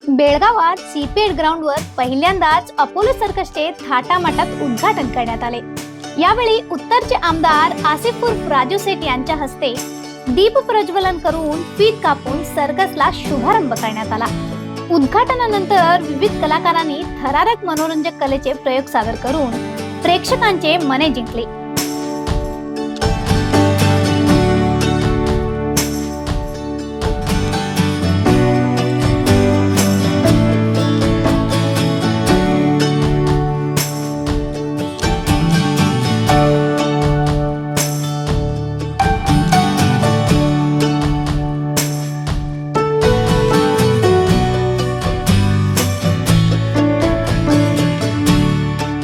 बेळगावात सीपेट ग्राउंडवर पहिल्यांदाच अपोलो सर्कसचे थाटामाटात उद्घाटन करण्यात आले। यावेळी उत्तरचे आमदार आसिफ उर्फ राजू सेठ यांच्या हस्ते दीप प्रज्वलन करून फीत कापून सर्कसला शुभारंभ करण्यात आला। उद्घाटनानंतर विविध कलाकारांनी थरारक मनोरंजक कलेचे प्रयोग सादर करून प्रेक्षकांचे मने जिंकले।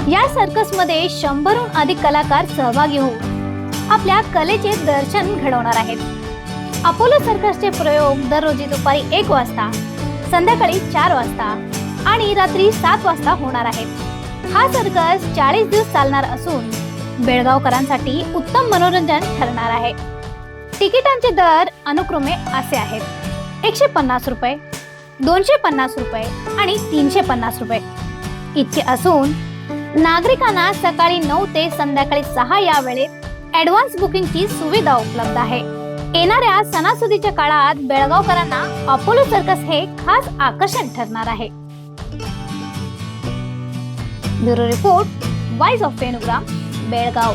या सर्कस मध्ये 100हून अधिक कलाकार सहभागी होऊन आपल्या कलेचे दर्शन घडवणार आहेत। अपोलो सर्कसचे प्रयोग दररोज दुपारी 1 वाजता, संध्याकाळी 4 वाजता आणि रात्री 7 वाजता होणार आहेत। हा सर्कस 40 दिवस चालणार असून बेळगावकरांसाठी उत्तम मनोरंजन ठरणार आहे। तिकिटांचे दर अनुक्रमे असे आहेत: 150 रुपये, 250 रुपये आणि 350 रुपये इतके असून नागरिकांना सकाळी 9 ते संध्याकाळी 6 या वेळेत ॲडव्हान्स बुकिंगची सुविधा उपलब्ध आहे। येणाऱ्या सणासुदीच्या काळात बेळगावकरांना अपोलो सर्कस हे खास आकर्षण ठरणार आहे। ब्युरो रिपोर्ट, वॉइस ऑफ फेनुग्राम, बेळगाव।